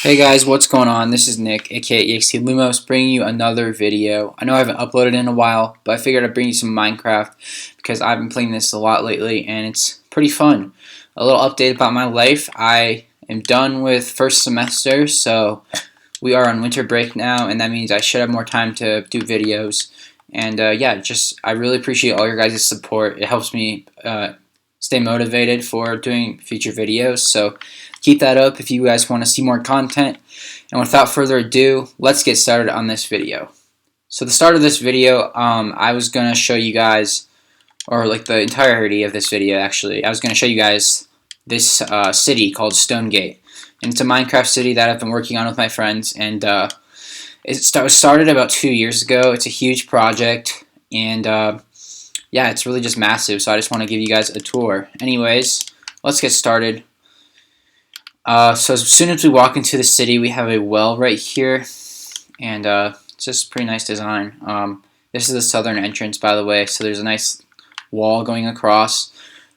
Hey guys, what's going on? This is Nick, aka EXT Lumos, bringing you another video. I know I haven't uploaded in a while, but I figured I'd bring you some Minecraft because I've been playing this a lot lately and it's pretty fun. A little update about my life. I am done with first semester, so we are on winter break now, and that means I should have more time to do videos. And yeah, I really appreciate all your guys' support. It helps me stay motivated for doing future videos. So keep that up if you guys want to see more content. And without further ado, let's get started on this video. So the start of this video, I was going to show you guys, or like the entirety of this video actually, I was going to show you guys this city called Stonegate. And it's a Minecraft city that I've been working on with my friends, and it started about 2 years ago. It's a huge project, and yeah, it's really just massive, so I just want to give you guys a tour. Anyways, let's get started. So as soon as we walk into the city, we have a well right here, and it's just pretty nice design. This is the southern entrance, by the way, so there's a nice wall going across.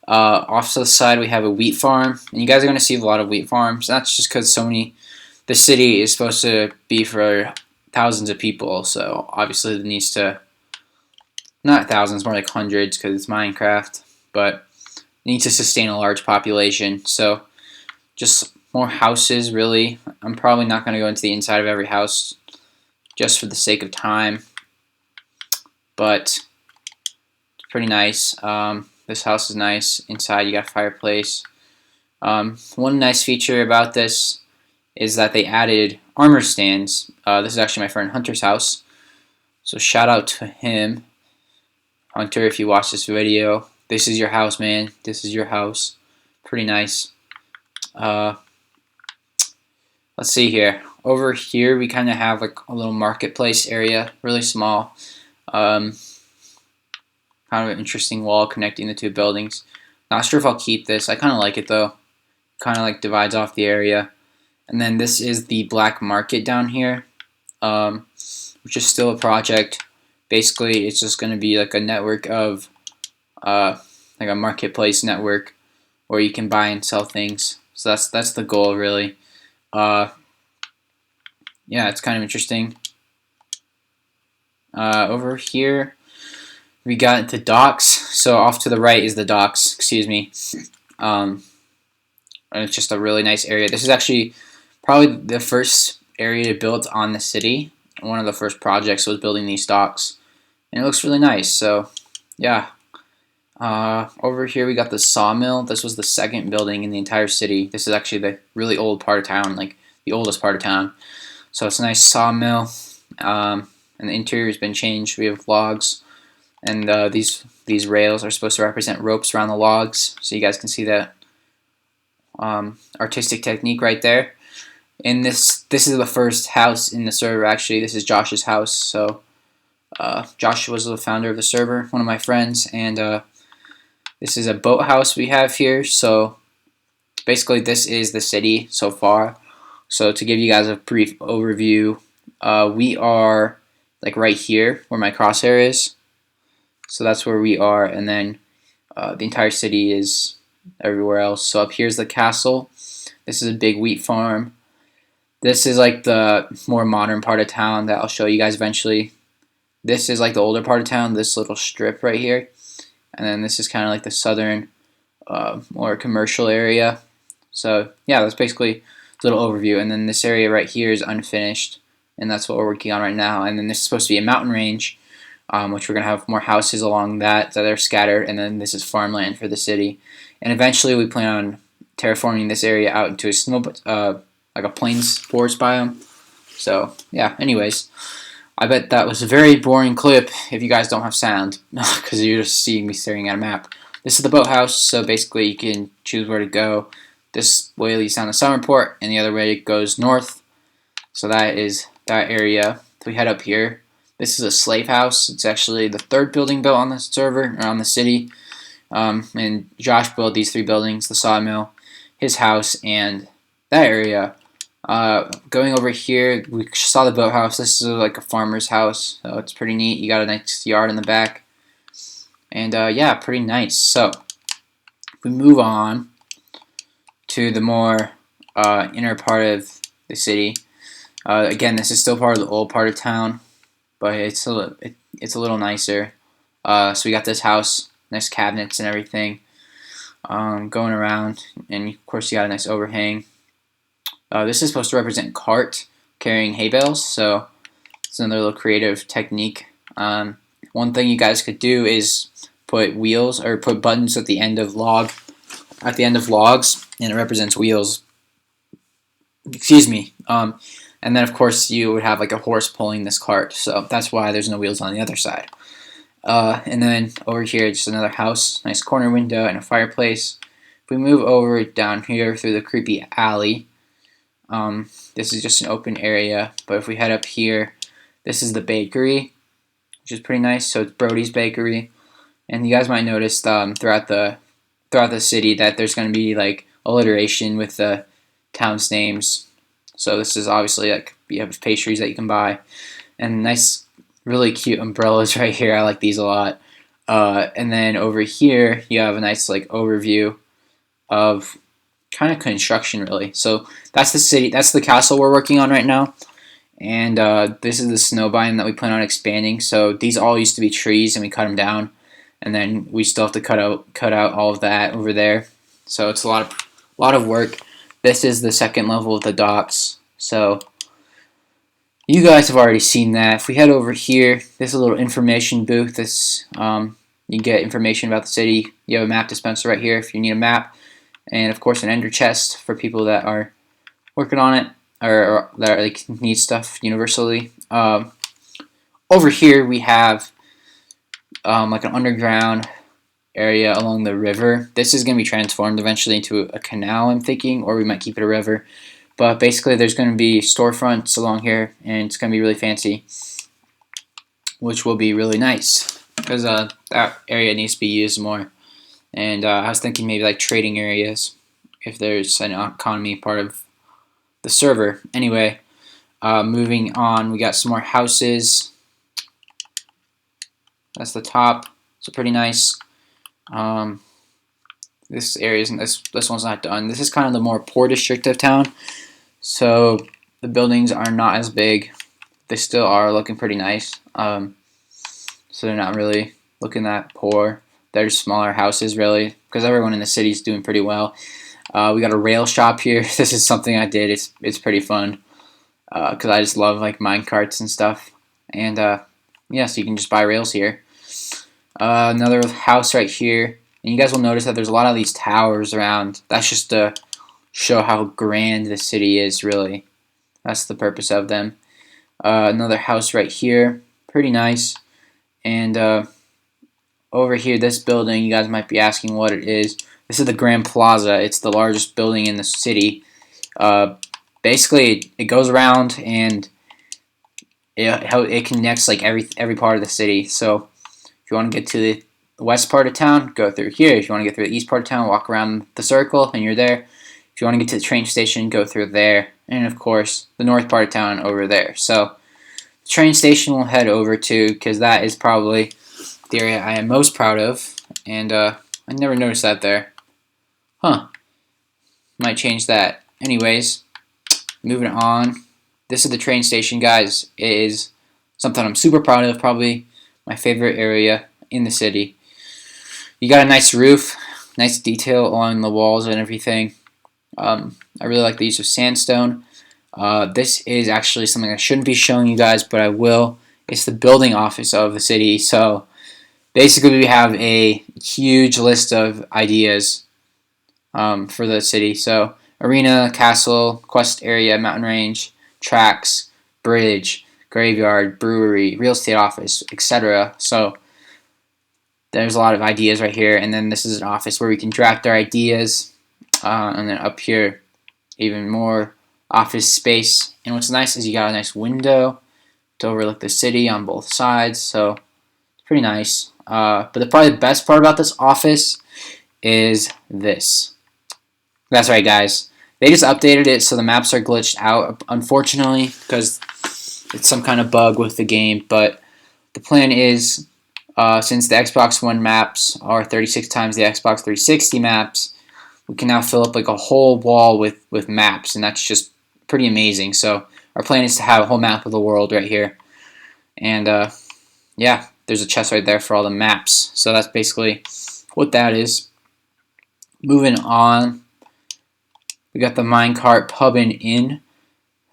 Off to the side, we have a wheat farm, and you guys are going to see a lot of wheat farms. That's just because the city is supposed to be for thousands of people, so obviously it needs to, not thousands, more like hundreds because it's Minecraft, but it needs to sustain a large population. So just more houses, really. I'm probably not going to go into the inside of every house just for the sake of time, but it's pretty nice. This house is nice. Inside you got a fireplace. One nice feature about this is that they added armor stands. This is actually my friend Hunter's house, so shout out to him. Hunter, if you watch this video, this is your house, man. This is your house. Pretty nice. Let's see here. Over here, we kind of have like a little marketplace area, really small. Kind of an interesting wall connecting the two buildings. Not sure if I'll keep this. I kind of like it though. Kind of like divides off the area. And then this is the black market down here, which is still a project. Basically, it's just going to be like a network of, like a marketplace network where you can buy and sell things. So that's the goal, really. Yeah, it's kind of interesting. Over here, we got into docks. So off to the right is the docks. Excuse me. And it's just a really nice area. This is actually probably the first area built on the city. One of the first projects was building these docks, and it looks really nice. So yeah. Over here we got the sawmill. This was the second building in the entire city. This is actually the really old part of town, like the oldest part of town. So it's a nice sawmill, and the interior has been changed. We have logs, and these rails are supposed to represent ropes around the logs, so you guys can see that artistic technique right there. And this is the first house in the server. Actually, this is Josh's house. So Josh was the founder of the server, one of my friends, and this is a boathouse we have here. So basically this is the city so far. So to give you guys a brief overview, we are like right here where my crosshair is. So that's where we are, and then the entire city is everywhere else. So up here's the castle. This is a big wheat farm. This is like the more modern part of town that I'll show you guys eventually. This is like the older part of town, this little strip right here. And then this is kind of like the southern, more commercial area. So yeah, that's basically a little overview. And then this area right here is unfinished, and that's what we're working on right now. And then this is supposed to be a mountain range, which we're going to have more houses along that are scattered. And then this is farmland for the city. And eventually we plan on terraforming this area out into a snow, like a plains forest biome. So yeah, anyways, I bet that was a very boring clip if you guys don't have sound, because you're just seeing me staring at a map. This is the boathouse, so basically you can choose where to go. This way leads down to Summerport, and the other way goes north. So that is that area. So we head up here. This is a slave house. It's actually the third building built on the server, or on the city. And Josh built these three buildings, the sawmill, his house, and that area. Going over here, we saw the boathouse. This is like a farmer's house, so it's pretty neat. You got a nice yard in the back, and yeah, pretty nice. So if we move on to the more inner part of the city. Again, this is still part of the old part of town, but it's a little nicer. So we got this house, nice cabinets and everything, going around, and of course you got a nice overhang. This is supposed to represent cart carrying hay bales, so it's another little creative technique. One thing you guys could do is put wheels or put buttons at the end of logs, and it represents wheels. Excuse me. And then of course you would have like a horse pulling this cart, so that's why there's no wheels on the other side. And then over here, just another house, nice corner window and a fireplace. If we move over down here through the creepy alley, this is just an open area, but if we head up here, this is the bakery, which is pretty nice. So it's Brody's Bakery, and you guys might notice throughout the city that there's going to be like alliteration with the town's names. So this is obviously like you have pastries that you can buy, and nice, really cute umbrellas right here. I like these a lot. And then over here you have a nice like overview of kind of construction, really. So that's the city. That's the castle we're working on right now. And this is the snow biome that we plan on expanding. So these all used to be trees, and we cut them down, and then we still have to cut out all of that over there. So it's a lot of work. This is the second level of the docks. So you guys have already seen that. If we head over here, this is a little information booth. This you get information about the city. You have a map dispenser right here if you need a map, and of course an ender chest for people that are working on it, or that like need stuff universally. Over here we have like an underground area along the river. This is going to be transformed eventually into a canal, I'm thinking, or we might keep it a river. But basically there's going to be storefronts along here, and it's going to be really fancy, which will be really nice because that area needs to be used more. And I was thinking maybe like trading areas if there's an economy part of the server. Anyway, moving on, we got some more houses. That's the top. So pretty nice. This area isn't this one's not done. This is kind of the more poor district of town, so the buildings are not as big. They still are looking pretty nice. So they're not really looking that poor. They're smaller houses really, because everyone in the city is doing pretty well. We got a rail shop here. This is something I did. It's pretty fun because I just love like mine carts and stuff. And yeah, so you can just buy rails here. Another house right here, and you guys will notice that there's a lot of these towers around. That's just to show how grand the city is, really. That's the purpose of them. Another house right here, pretty nice. And over here, this building, you guys might be asking what it is. This is the Grand Plaza. It's the largest building in the city. Basically, it goes around and it connects like every part of the city. So if you want to get to the west part of town, go through here. If you want to get through the east part of town, walk around the circle and you're there. If you want to get to the train station, go through there. And of course, the north part of town over there. So the train station we'll head over to, because that is probably the area I am most proud of. And I never noticed that there. Huh. Might change that. Anyways, moving on. This is the train station, guys. It is something I'm super proud of, probably my favorite area in the city. You got a nice roof, nice detail along the walls and everything. I really like the use of sandstone. This is actually something I shouldn't be showing you guys, but I will. It's the building office of the city. So basically we have a huge list of ideas for the city. So arena, castle, quest area, mountain range, tracks, bridge, graveyard, brewery, real estate office, etc. So there's a lot of ideas right here, and then this is an office where we can draft our ideas, and then up here even more office space. And what's nice is you got a nice window to overlook the city on both sides, so it's pretty nice. But probably the best part about this office is this. That's right, guys. They just updated it so the maps are glitched out, unfortunately, because it's some kind of bug with the game. But the plan is, since the Xbox One maps are 36 times the Xbox 360 maps, we can now fill up like a whole wall with maps, and that's just pretty amazing. So our plan is to have a whole map of the world right here, and yeah, there's a chest right there for all the maps. So that's basically what that is. Moving on, we got the minecart pub and inn.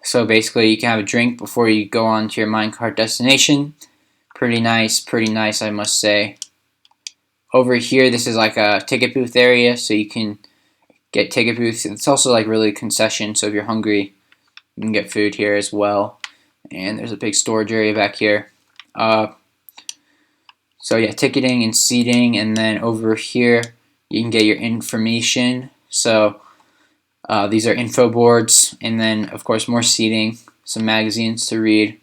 So basically, you can have a drink before you go on to your minecart destination. Pretty nice, I must say. Over here, this is like a ticket booth area, so you can get ticket booths. It's also like really concession, so if you're hungry, you can get food here as well. And there's a big storage area back here. So yeah, ticketing and seating, and then over here you can get your information. So these are info boards, and then of course more seating, some magazines to read,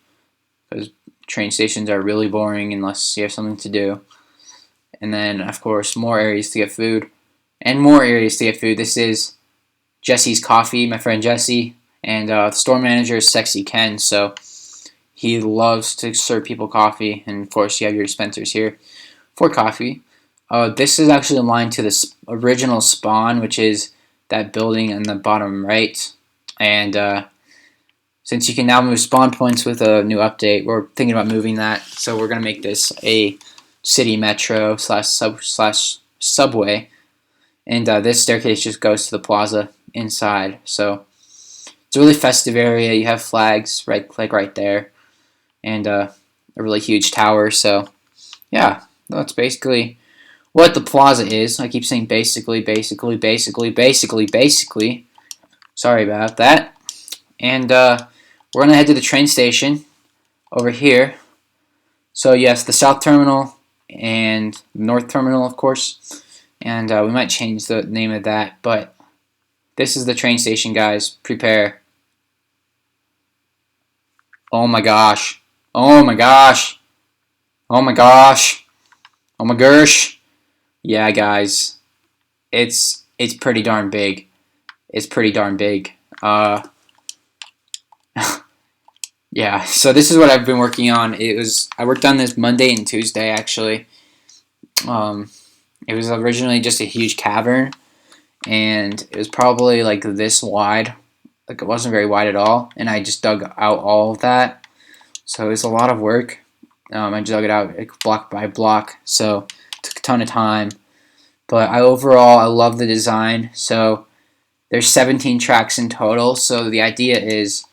because train stations are really boring unless you have something to do. And then of course more areas to get food, and more areas to get food. This is Jesse's Coffee, my friend Jesse, and the store manager is Sexy Ken, so he loves to serve people coffee, and of course you have your dispensers here for coffee. This is actually aligned to the original spawn, which is that building in the bottom right. And since you can now move spawn points with a new update, we're thinking about moving that. So we're going to make this a city metro slash subway. And this staircase just goes to the plaza inside. So it's a really festive area. You have flags right there, and a really huge tower. So yeah, that's basically what the plaza is. I keep saying basically. Sorry about that. And we're gonna head to the train station over here. So yes, the South Terminal and North Terminal, of course. And we might change the name of that, but this is the train station, guys. Prepare. Oh my gosh. Oh my gosh. Oh my gosh. Oh my gosh. Yeah, guys. It's pretty darn big. It's pretty darn big. Yeah, so this is what I've been working on. I worked on this Monday and Tuesday, actually. It was originally just a huge cavern, and it was probably like this wide. Like, it wasn't very wide at all, and I just dug out all of that. So it was a lot of work. I dug it out like block by block, so it took a ton of time. But overall, I love the design. So there's 17 tracks in total. So the idea is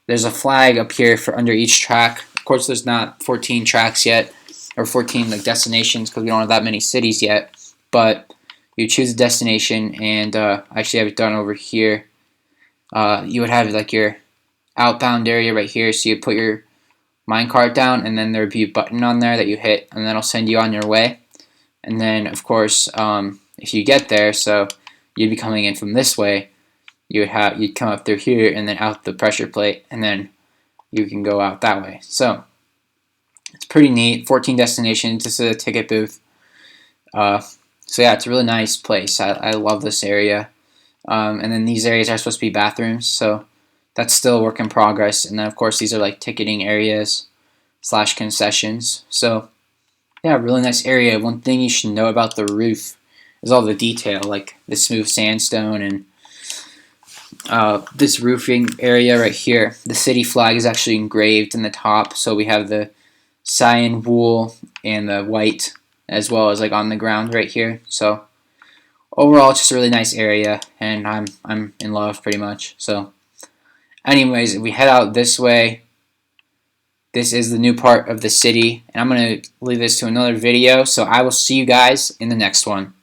there's a flag up here for under each track. Of course, there's not 14 tracks yet, or 14 like destinations, because we don't have that many cities yet. But you choose a destination, and I actually have it done over here. You would have like your outbound area right here. So you put your minecart down, and then there would be a button on there that you hit, and that'll send you on your way. And then, of course, if you get there, so you'd be coming in from this way, you'd come up through here and then out the pressure plate, and then you can go out that way. So it's pretty neat. 14 destinations. This is a ticket booth. So yeah, it's a really nice place. I love this area. And then these areas are supposed to be bathrooms, so that's still a work in progress. And then of course these are like ticketing areas / concessions. So yeah, really nice area. One thing you should know about the roof is all the detail, like the smooth sandstone and this roofing area right here. The city flag is actually engraved in the top, so we have the cyan wool and the white, as well as like on the ground right here. So overall, it's just a really nice area, and I'm in love pretty much. So anyways, if we head out this way, this is the new part of the city, and I'm going to leave this to another video, so I will see you guys in the next one.